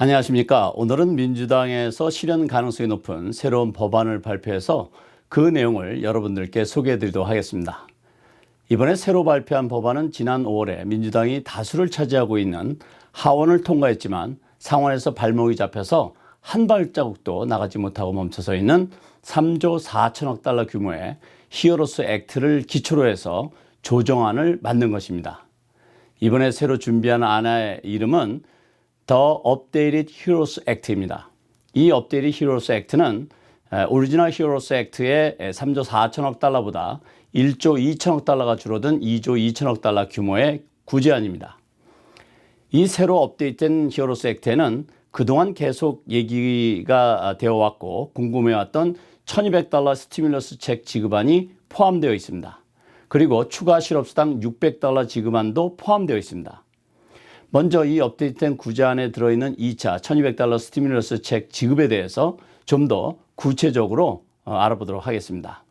안녕하십니까. 오늘은 민주당에서 실현 가능성이 높은 새로운 법안을 발표해서 그 내용을 여러분들께 소개해 드리도록 하겠습니다. 이번에 새로 발표한 법안은 지난 5월에 민주당이 다수를 차지하고 있는 하원을 통과했지만 상원에서 발목이 잡혀서 한 발자국도 나가지 못하고 멈춰서 있는 3조 4천억 달러 규모의 히어로스 액트를 기초로 해서 조정안을 만든 것입니다. 이번에 새로 준비한 안의 이름은 The Updated Heroes Act입니다. 이 Updated Heroes Act는 오리지널 히어로스 액트의 3조 4천억 달러보다 1조 2천억 달러가 줄어든 2조 2천억 달러 규모의 구제안입니다. 이 새로 업데이트된 히어로스 액트에는 그동안 계속 얘기가 되어 왔고 궁금해왔던 1200달러 스티뮬러스 책 지급안이 포함되어 있습니다. 그리고 추가 실업수당 600달러 지급안도 포함되어 있습니다. 먼저 이 업데이트된 구제안에 들어있는 2차 1200달러 스티뮬러스 책 지급에 대해서 좀 더 구체적으로 알아보도록 하겠습니다.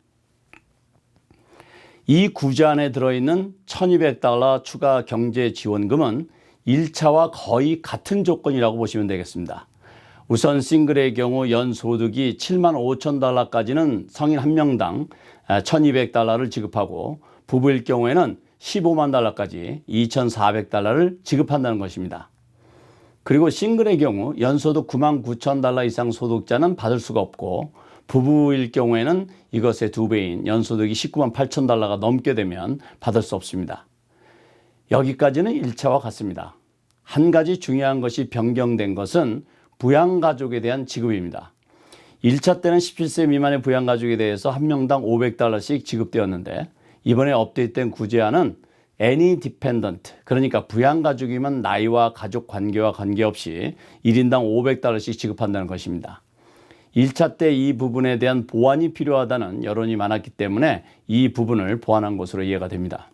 이 구제안에 들어있는 1200달러 추가 경제 지원금은 1차와 거의 같은 조건이라고 보시면 되겠습니다. 우선 싱글의 경우 연소득이 7만 5천 달러까지는 성인 한 명당 1200달러를 지급하고 부부일 경우에는 15만 달러까지 2,400달러를 지급한다는 것입니다. 그리고 싱글의 경우 연소득 9만 9천 달러 이상 소득자는 받을 수가 없고 부부일 경우에는 이것의 2배인 연소득이 19만 8천 달러가 넘게 되면 받을 수 없습니다. 여기까지는 1차와 같습니다. 한 가지 중요한 것이 변경된 것은 부양가족에 대한 지급입니다. 1차 때는 17세 미만의 부양가족에 대해서 한 명당 500달러씩 지급되었는데 이번에 업데이트된 구제안은 any dependent, 그러니까 부양가족이면 나이와 가족 관계와 관계없이 1인당 500달러씩 지급한다는 것입니다. 1차 때 이 부분에 대한 보완이 필요하다는 여론이 많았기 때문에 이 부분을 보완한 것으로 이해가 됩니다.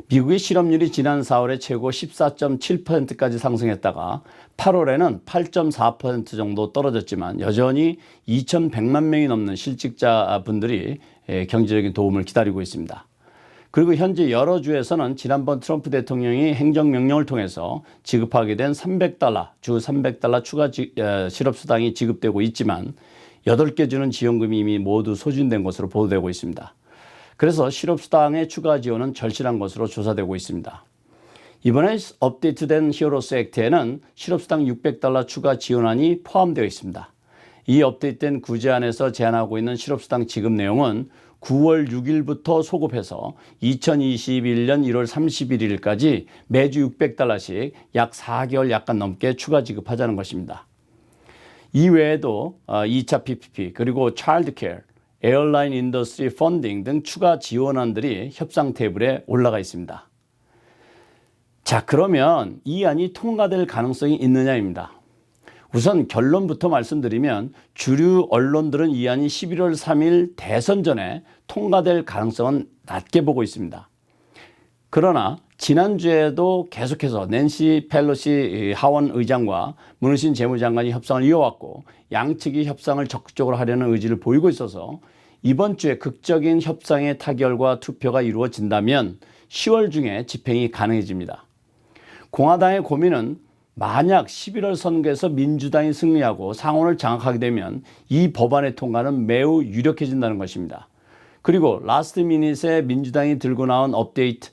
미국의 실업률이 지난 4월에 최고 14.7%까지 상승했다가 8월에는 8.4% 정도 떨어졌지만 여전히 2,100만 명이 넘는 실직자분들이 경제적인 도움을 기다리고 있습니다. 그리고 현재 여러 주에서는 지난번 트럼프 대통령이 행정명령을 통해서 지급하게 된 300달러, 주 300달러 추가 실업수당이 지급되고 있지만 8개 주는 지원금이 이미 모두 소진된 것으로 보도되고 있습니다. 그래서 실업수당의 추가 지원은 절실한 것으로 조사되고 있습니다. 이번에 업데이트된 히어로스 액트에는 실업수당 600달러 추가 지원안이 포함되어 있습니다. 이 업데이트된 구제안에서 제안하고 있는 실업수당 지급 내용은 9월 6일부터 소급해서 2021년 1월 31일까지 매주 600달러씩 약 4개월 약간 넘게 추가 지급하자는 것입니다. 이외에도 2차 PPP 그리고 차일드 케어, 에어라인 인더스트리 펀딩 등 추가 지원안들이 협상 테이블에 올라가 있습니다. 자, 그러면 이 안이 통과될 가능성이 있느냐입니다. 우선 결론부터 말씀드리면 주류 언론들은 이 안이 11월 3일 대선 전에 통과될 가능성은 낮게 보고 있습니다. 그러나 지난주에도 계속해서 낸시 펠로시 하원 의장과 문우신 재무장관이 협상을 이어왔고 양측이 협상을 적극적으로 하려는 의지를 보이고 있어서 이번 주에 극적인 협상의 타결과 투표가 이루어진다면 10월 중에 집행이 가능해집니다. 공화당의 고민은 만약 11월 선거에서 민주당이 승리하고 상원을 장악하게 되면 이 법안의 통과는 매우 유력해진다는 것입니다. 그리고 라스트 미닛에 민주당이 들고 나온 업데이트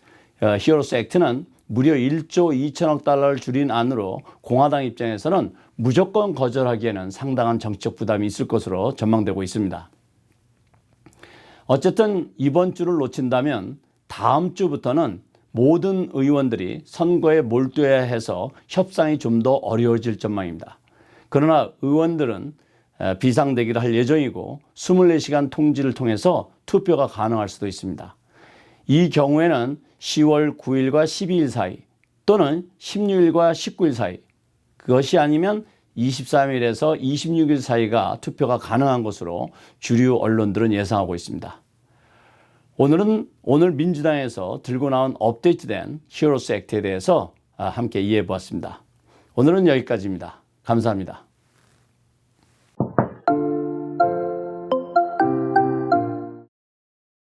히어로스 액트는 무려 1조 2천억 달러를 줄인 안으로 공화당 입장에서는 무조건 거절하기에는 상당한 정치적 부담이 있을 것으로 전망되고 있습니다. 어쨌든 이번 주를 놓친다면 다음 주부터는 모든 의원들이 선거에 몰두해야 해서 협상이 좀 더 어려워질 전망입니다. 그러나 의원들은 비상대기를 할 예정이고 24시간 통지를 통해서 투표가 가능할 수도 있습니다. 이 경우에는 10월 9일과 12일 사이 또는 16일과 19일 사이, 그것이 아니면 23일에서 26일 사이가 투표가 가능한 것으로 주류 언론들은 예상하고 있습니다. 오늘 민주당에서 들고 나온 업데이트된 히어로스 액트에 대해서 함께 이해해 보았습니다. 오늘은 여기까지입니다. 감사합니다.